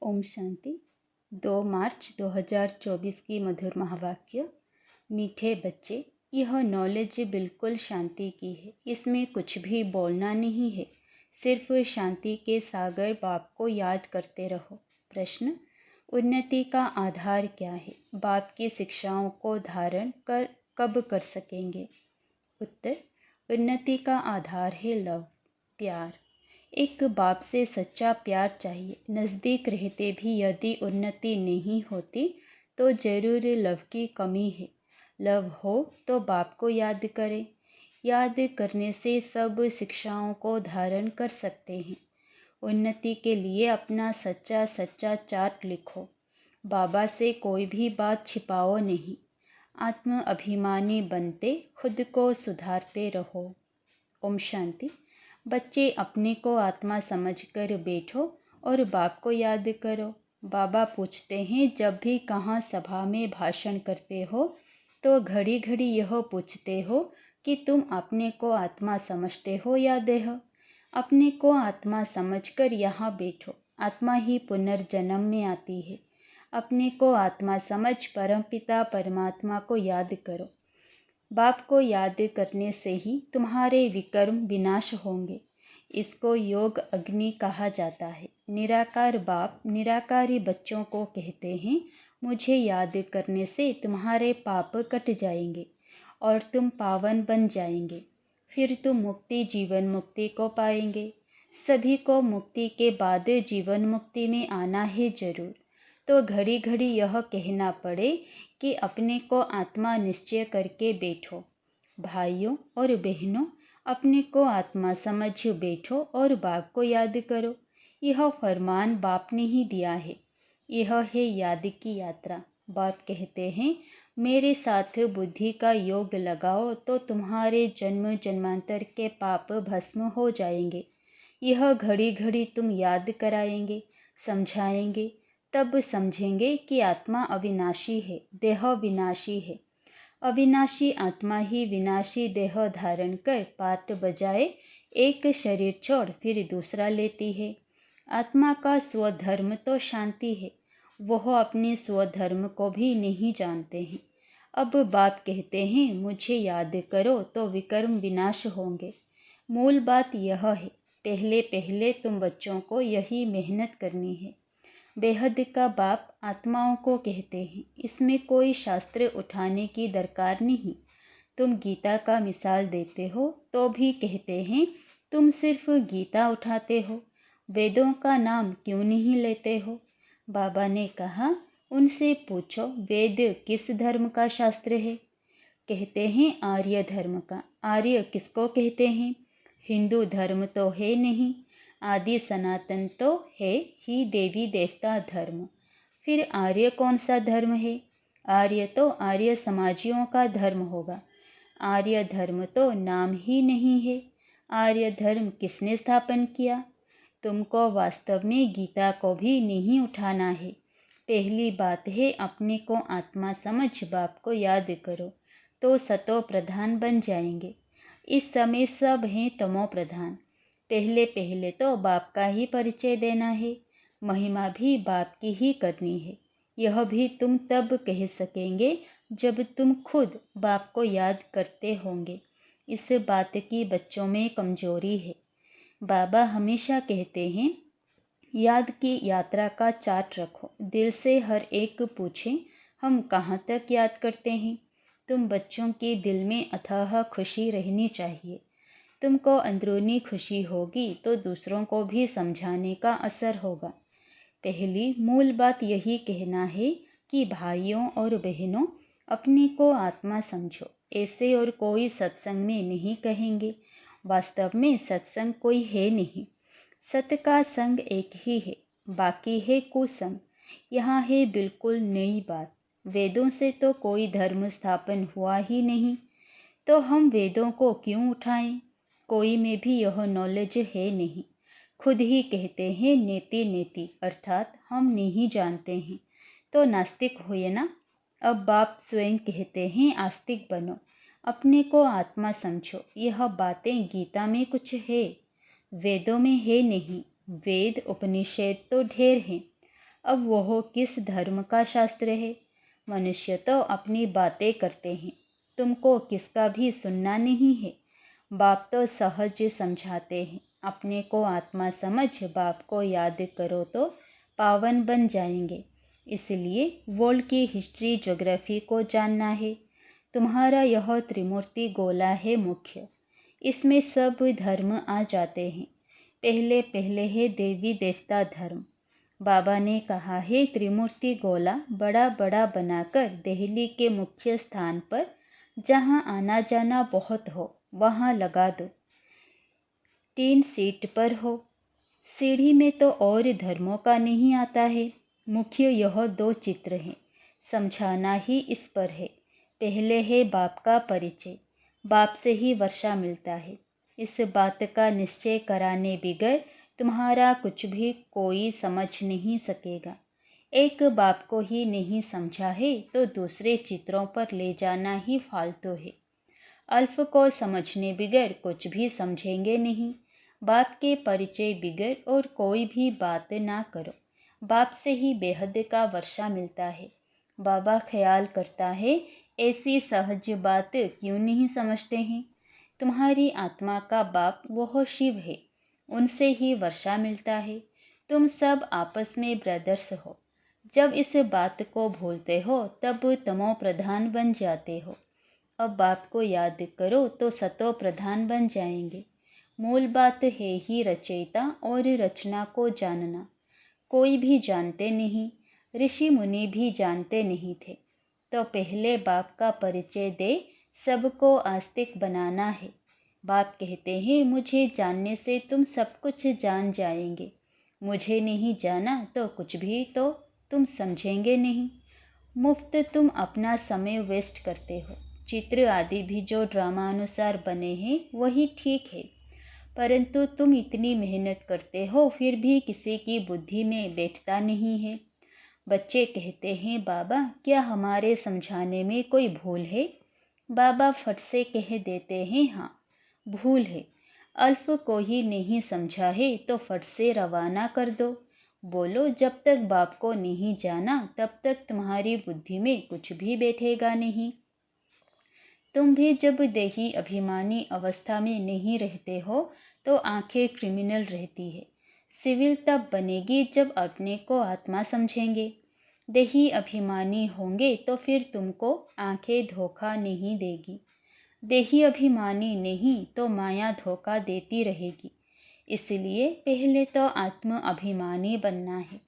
ओम शांति। 2 मार्च 2024 की मधुर महावाक्य। मीठे बच्चे, यह नॉलेज बिल्कुल शांति की है। इसमें कुछ भी बोलना नहीं है, सिर्फ शांति के सागर बाप को याद करते रहो। प्रश्न, उन्नति का आधार क्या है? बाप की शिक्षाओं को धारण कर कब कर सकेंगे? उत्तर, उन्नति का आधार है लव, प्यार। एक बाप से सच्चा प्यार चाहिए। नज़दीक रहते भी यदि उन्नति नहीं होती तो जरूर लव की कमी है। लव हो तो बाप को याद करें। याद करने से सब शिक्षाओं को धारण कर सकते हैं। उन्नति के लिए अपना सच्चा सच्चा चार्ट लिखो। बाबा से कोई भी बात छिपाओ नहीं। आत्म अभिमानी बनते खुद को सुधारते रहो। ओम शांति। बच्चे, अपने को आत्मा समझकर बैठो और बाप को याद करो। बाबा पूछते हैं, जब भी कहाँ सभा में भाषण करते हो तो घड़ी घड़ी यह पूछते हो कि तुम अपने को आत्मा समझते हो या देह? अपने को आत्मा समझकर यहाँ बैठो। आत्मा ही पुनर्जन्म में आती है। अपने को आत्मा समझ परमपिता परमात्मा को याद करो। बाप को याद करने से ही तुम्हारे विकर्म विनाश होंगे। इसको योग अग्नि कहा जाता है। निराकार बाप निराकारी बच्चों को कहते हैं, मुझे याद करने से तुम्हारे पाप कट जाएंगे और तुम पावन बन जाएंगे। फिर तुम मुक्ति जीवन मुक्ति को पाएंगे। सभी को मुक्ति के बाद जीवन मुक्ति में आना है जरूर। तो घड़ी घड़ी यह कहना पड़े कि अपने को आत्मा निश्चय करके बैठो। भाइयों और बहनों, अपने को आत्मा समझ बैठो और बाप को याद करो। यह फरमान बाप ने ही दिया है। यह है याद की यात्रा। बाप कहते हैं, मेरे साथ बुद्धि का योग लगाओ तो तुम्हारे जन्म जन्मांतर के पाप भस्म हो जाएंगे। यह घड़ी घड़ी तुम याद कराएंगे, समझाएंगे, तब समझेंगे कि आत्मा अविनाशी है, देह विनाशी है। अविनाशी आत्मा ही विनाशी देह धारण कर पाठ बजाए एक शरीर छोड़ फिर दूसरा लेती है। आत्मा का स्वधर्म तो शांति है। वह अपने स्वधर्म को भी नहीं जानते हैं। अब बाप कहते हैं, मुझे याद करो तो विकर्म विनाश होंगे। मूल बात यह है, पहले पहले तुम बच्चों को यही मेहनत करनी है। बेहद का बाप आत्माओं को कहते हैं, इसमें कोई शास्त्र उठाने की दरकार नहीं। तुम गीता का मिसाल देते हो तो भी कहते हैं, तुम सिर्फ गीता उठाते हो, वेदों का नाम क्यों नहीं लेते हो? बाबा ने कहा, उनसे पूछो वेद किस धर्म का शास्त्र है? कहते हैं आर्य धर्म का। आर्य किसको कहते हैं? हिंदू धर्म तो है नहीं। आदि सनातन तो है ही देवी देवता धर्म। फिर आर्य कौन सा धर्म है? आर्य तो आर्य समाजियों का धर्म होगा। आर्य धर्म तो नाम ही नहीं है। आर्य धर्म किसने स्थापन किया? तुमको वास्तव में गीता को भी नहीं उठाना है। पहली बात है, अपने को आत्मा समझ बाप को याद करो तो सतो प्रधान बन जाएंगे। इस समय सब हैं तमो प्रधान। पहले पहले तो बाप का ही परिचय देना है। महिमा भी बाप की ही करनी है। यह भी तुम तब कह सकेंगे जब तुम खुद बाप को याद करते होंगे। इस बात की बच्चों में कमजोरी है। बाबा हमेशा कहते हैं, याद की यात्रा का चार्ट रखो। दिल से हर एक पूछे, हम कहाँ तक याद करते हैं? तुम बच्चों के दिल में अथाह खुशी रहनी चाहिए। तुमको अंदरूनी खुशी होगी तो दूसरों को भी समझाने का असर होगा। पहली मूल बात यही कहना है कि भाइयों और बहनों, अपने को आत्मा समझो। ऐसे और कोई सत्संग में नहीं कहेंगे। वास्तव में सत्संग कोई है नहीं। सत्य का संग एक ही है, बाकी है कुसंग। यहाँ है बिल्कुल नई बात। वेदों से तो कोई धर्म स्थापन हुआ ही नहीं, तो हम वेदों को क्यों उठाएं? कोई में भी यह नॉलेज है नहीं। खुद ही कहते हैं नेति नेति, अर्थात हम नहीं जानते हैं, तो नास्तिक हुए ना। अब बाप स्वयं कहते हैं आस्तिक बनो, अपने को आत्मा समझो। यह बातें गीता में कुछ है, वेदों में है नहीं। वेद उपनिषद तो ढेर हैं, अब वह किस धर्म का शास्त्र है? मनुष्य तो अपनी बातें करते हैं, तुमको किसका भी सुनना नहीं है। बाप तो सहज समझाते हैं, अपने को आत्मा समझ बाप को याद करो तो पावन बन जाएंगे। इसलिए वर्ल्ड की हिस्ट्री ज्योग्राफी को जानना है। तुम्हारा यह त्रिमूर्ति गोला है मुख्य, इसमें सब धर्म आ जाते हैं। पहले पहले है देवी देवता धर्म। बाबा ने कहा है त्रिमूर्ति गोला बड़ा बड़ा बनाकर दिल्ली के मुख्य स्थान पर, जहाँ आना जाना बहुत हो, वहाँ लगा दो। 3 सीट पर हो। सीढ़ी में तो और धर्मों का नहीं आता है। मुख्य यह 2 चित्र हैं, समझाना ही इस पर है। पहले है बाप का परिचय, बाप से ही वर्षा मिलता है। इस बात का निश्चय कराने बिगर तुम्हारा कुछ भी कोई समझ नहीं सकेगा। एक बाप को ही नहीं समझा है तो दूसरे चित्रों पर ले जाना ही फालतू है। अल्फ को समझने बिगर कुछ भी समझेंगे नहीं। बाप के परिचय बिगर और कोई भी बात ना करो। बाप से ही बेहद का वर्षा मिलता है। बाबा ख्याल करता है ऐसी सहज बात क्यों नहीं समझते हैं। तुम्हारी आत्मा का बाप वह शिव है, उनसे ही वर्षा मिलता है। तुम सब आपस में ब्रदर्स हो। जब इस बात को भूलते हो तब तमो प्रधान बन जाते हो। अब बाप को याद करो तो सतो प्रधान बन जाएंगे। मूल बात है ही रचयिता और रचना को जानना। कोई भी जानते नहीं, ऋषि मुनि भी जानते नहीं थे। तो पहले बाप का परिचय दे सबको आस्तिक बनाना है। बाप कहते हैं मुझे जानने से तुम सब कुछ जान जाएंगे। मुझे नहीं जाना तो कुछ भी तो तुम समझेंगे नहीं। मुफ्त तुम अपना समय वेस्ट करते हो। चित्र आदि भी जो ड्रामा अनुसार बने हैं वही ठीक है, परंतु तुम इतनी मेहनत करते हो फिर भी किसी की बुद्धि में बैठता नहीं है। बच्चे कहते हैं बाबा क्या हमारे समझाने में कोई भूल है? बाबा फट से कह देते हैं हाँ भूल है। अल्फ को ही नहीं समझा है तो फट से रवाना कर दो। बोलो जब तक बाप को नहीं जाना तब तक तुम्हारी बुद्धि में कुछ भी बैठेगा नहीं। तुम भी जब देही अभिमानी अवस्था में नहीं रहते हो तो आंखें क्रिमिनल रहती है। सिविल तब बनेगी जब अपने को आत्मा समझेंगे। देही अभिमानी होंगे तो फिर तुमको आंखें धोखा नहीं देगी। देही अभिमानी नहीं तो माया धोखा देती रहेगी। इसलिए पहले तो आत्म अभिमानी बनना है।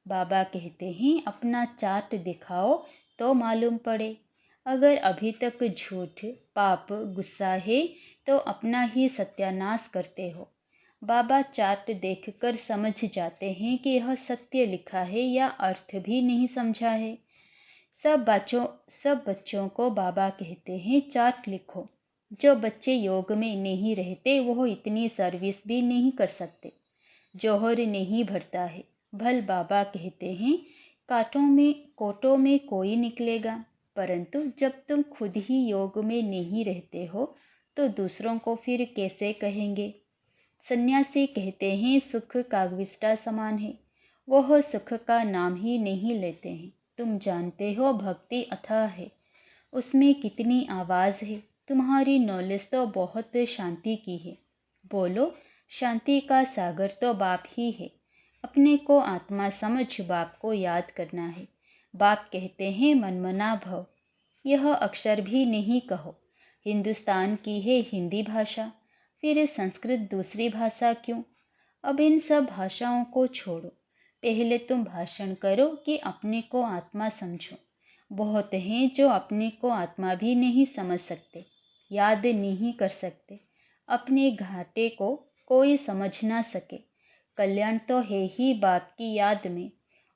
बाबा कहते हैं अपना चार्ट दिखाओ तो मालूम पड़े। अगर अभी तक झूठ, पाप, गुस्सा है तो अपना ही सत्यानाश करते हो। बाबा चार्ट देखकर समझ जाते हैं कि यह सत्य लिखा है या अर्थ भी नहीं समझा है। सब बच्चों को बाबा कहते हैं चार्ट लिखो। जो बच्चे योग में नहीं रहते वो इतनी सर्विस भी नहीं कर सकते। जौहर नहीं भरता है। भल बाबा कहते हैं कोटों में कोई निकलेगा, परंतु जब तुम खुद ही योग में नहीं रहते हो तो दूसरों को फिर कैसे कहेंगे। सन्यासी कहते हैं सुख कागविष्टा समान है, वह सुख का नाम ही नहीं लेते हैं। तुम जानते हो भक्ति अथाह है, उसमें कितनी आवाज़ है। तुम्हारी नॉलेज तो बहुत शांति की है। बोलो शांति का सागर तो बाप ही है। अपने को आत्मा समझ बाप को याद करना है। बाप कहते हैं मनमना भव। यह अक्षर भी नहीं कहो। हिंदुस्तान की है हिंदी भाषा, फिर संस्कृत दूसरी भाषा क्यों? अब इन सब भाषाओं को छोड़ो। पहले तुम भाषण करो कि अपने को आत्मा समझो। बहुत हैं जो अपने को आत्मा भी नहीं समझ सकते, याद नहीं कर सकते। अपने घाटे को कोई समझ ना सके। कल्याण तो है ही बाप की याद में।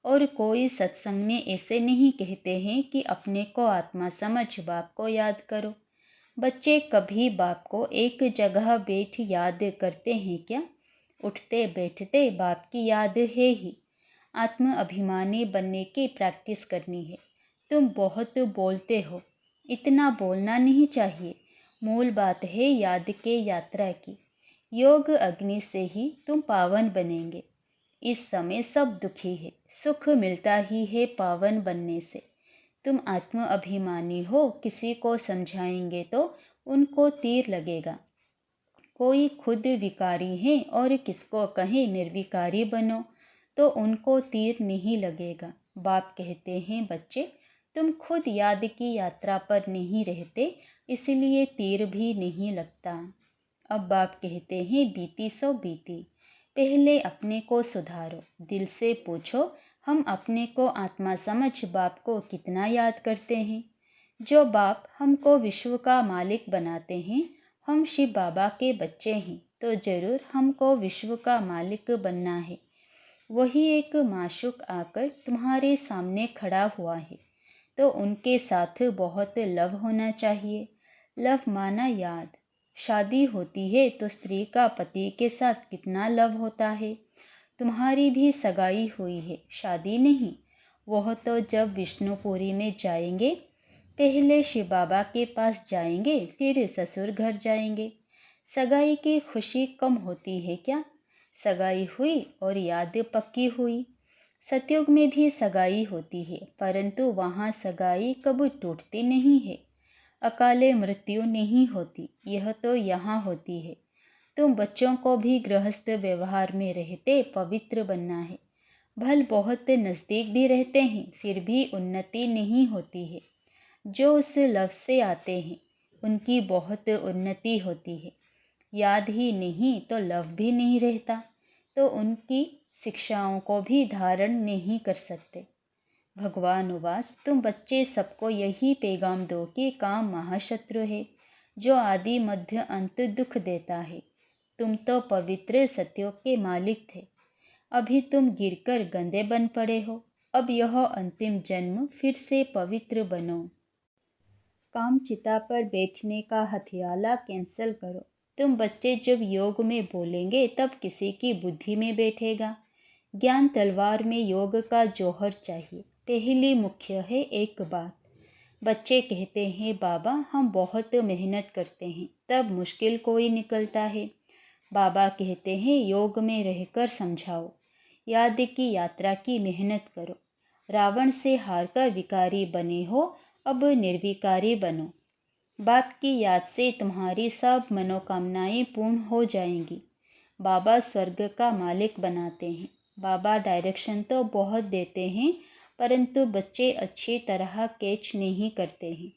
और कोई सत्संग में ऐसे नहीं कहते हैं कि अपने को आत्मा समझ बाप को याद करो। बच्चे कभी बाप को एक जगह बैठ याद करते हैं क्या? उठते बैठते बाप की याद है ही। आत्म अभिमानी बनने की प्रैक्टिस करनी है। तुम बहुत बोलते हो, इतना बोलना नहीं चाहिए। मूल बात है याद के यात्रा की। योग अग्नि से ही तुम पावन बनेंगे। इस समय सब दुखी है, सुख मिलता ही है पावन बनने से। तुम आत्म अभिमानी हो, किसी को समझाएंगे तो उनको तीर लगेगा। कोई खुद विकारी है और किसको कहे निर्विकारी बनो तो उनको तीर नहीं लगेगा। बाप कहते हैं, बच्चे तुम खुद याद की यात्रा पर नहीं रहते, इसलिए तीर भी नहीं लगता। अब बाप कहते हैं, बीती सो बीती, पहले अपने को सुधारो। दिल से पूछो, हम अपने को आत्मा समझ बाप को कितना याद करते हैं। जो बाप हमको विश्व का मालिक बनाते हैं, हम शिव बाबा के बच्चे हैं, तो जरूर हमको विश्व का मालिक बनना है। वही एक माशूक आकर तुम्हारे सामने खड़ा हुआ है, तो उनके साथ बहुत लव होना चाहिए। लव माना याद। शादी होती है तो स्त्री का पति के साथ कितना लव होता है। तुम्हारी भी सगाई हुई है, शादी नहीं। वह तो जब विष्णुपुरी में जाएंगे, पहले शिव बाबा के पास जाएंगे, फिर ससुर घर जाएंगे। सगाई की खुशी कम होती है क्या? सगाई हुई और याद पक्की हुई। सतयुग में भी सगाई होती है, परंतु वहाँ सगाई कभी टूटती नहीं है। अकाले मृत्यु नहीं होती, यह तो यहाँ होती है। तुम बच्चों को भी गृहस्थ व्यवहार में रहते पवित्र बनना है। भल बहुत नज़दीक भी रहते हैं, फिर भी उन्नति नहीं होती है। जो उस लव से आते हैं उनकी बहुत उन्नति होती है। याद ही नहीं तो लव भी नहीं रहता, तो उनकी शिक्षाओं को भी धारण नहीं कर सकते। भगवान उवास, तुम बच्चे सबको यही पैगाम दो कि काम महाशत्रु है, जो आदि मध्य अंत दुख देता है। तुम तो पवित्र सत्यों के मालिक थे, अभी तुम गिरकर गंदे बन पड़े हो। अब यह अंतिम जन्म फिर से पवित्र बनो। काम चिता पर बैठने का हथियाला कैंसल करो। तुम बच्चे जब योग में बोलेंगे तब किसी की बुद्धि में बैठेगा। ज्ञान तलवार में योग का जौहर चाहिए। पहली मुख्य है एक बात। बच्चे कहते हैं, बाबा हम बहुत मेहनत करते हैं, तब मुश्किल कोई निकलता है। बाबा कहते हैं, योग में रहकर समझाओ। याद की यात्रा की मेहनत करो। रावण से हारकर विकारी बने हो, अब निर्विकारी बनो। बाप की याद से तुम्हारी सब मनोकामनाएं पूर्ण हो जाएंगी। बाबा स्वर्ग का मालिक बनाते हैं। बाबा डायरेक्शन तो बहुत देते हैं, परंतु बच्चे अच्छी तरह कैच नहीं करते हैं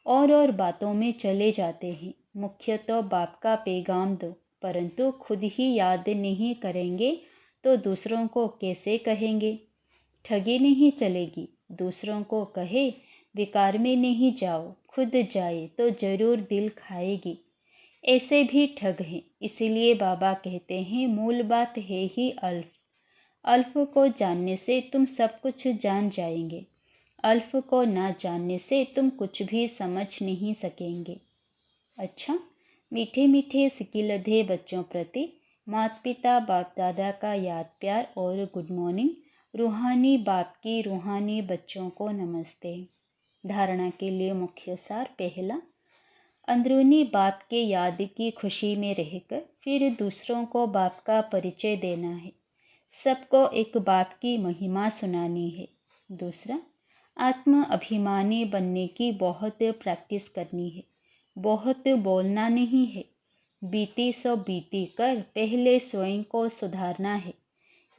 और बातों में चले जाते हैं। मुख्य तो बाप का पैगाम दो, परंतु खुद ही याद नहीं करेंगे तो दूसरों को कैसे कहेंगे। ठगी नहीं चलेगी। दूसरों को कहे विकार में नहीं जाओ, खुद जाए तो जरूर दिल खाएगी। ऐसे भी ठग हैं, इसीलिए बाबा कहते हैं मूल बात है ही अल्फ। अल्फ को जानने से तुम सब कुछ जान जाएंगे। अल्फ को ना जानने से तुम कुछ भी समझ नहीं सकेंगे। अच्छा, मीठे मीठे सिकिलधे बच्चों प्रति माता पिता बाप दादा का याद प्यार और गुड मॉर्निंग। रूहानी बाप की रूहानी बच्चों को नमस्ते। धारणा के लिए मुख्य सार। पहला, अंदरूनी बाप के याद की खुशी में रहकर फिर दूसरों को बाप का परिचय देना है। सबको एक बाप की महिमा सुनानी है। दूसरा, आत्म अभिमानी बनने की बहुत प्रैक्टिस करनी है। बहुत बोलना नहीं है। बीती सो बीती कर पहले स्वयं को सुधारना है।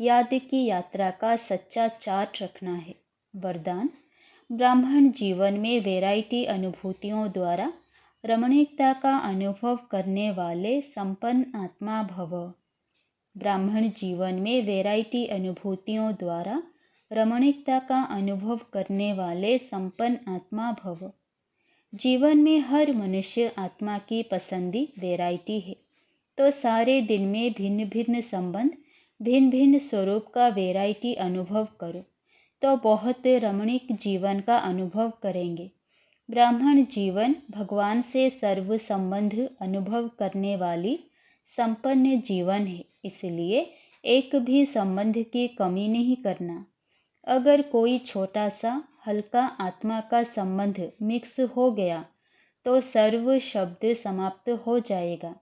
याद की यात्रा का सच्चा चार्ट रखना है। वरदान, ब्राह्मण जीवन में वैरायटी अनुभूतियों द्वारा रमणीकता का अनुभव करने वाले संपन्न आत्मा भव। ब्राह्मण जीवन में वैरायटी अनुभूतियों द्वारा रमणीकता का अनुभव करने वाले संपन्न आत्मा भव। जीवन में हर मनुष्य आत्मा की पसंदी वैरायटी है, तो सारे दिन में भिन्न भिन्न संबंध भिन्न भिन्न स्वरूप का वैरायटी अनुभव करो, तो बहुत रमणीक जीवन का अनुभव करेंगे। ब्राह्मण जीवन भगवान से सर्व संबंध अनुभव करने वाली संपन्न जीवन है, इसलिए एक भी संबंध की कमी नहीं करना। अगर कोई छोटा सा हल्का आत्मा का संबंध मिक्स हो गया तो सर्व शब्द समाप्त हो जाएगा।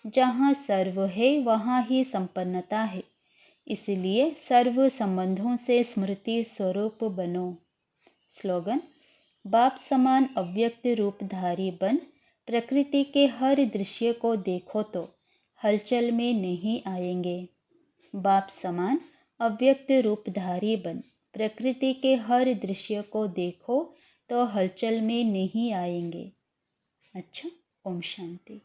जहाँ सर्व है वहाँ ही संपन्नता है, इसलिए सर्व संबंधों से स्मृति स्वरूप बनो। स्लोगन: बाप समान अव्यक्त रूपधारी बन प्रकृति के हर दृश्य को देखो तो हलचल में नहीं आएंगे। बाप समान अव्यक्त रूपधारी बन प्रकृति के हर दृश्य को देखो तो हलचल में नहीं आएंगे। अच्छा, ओम शांति।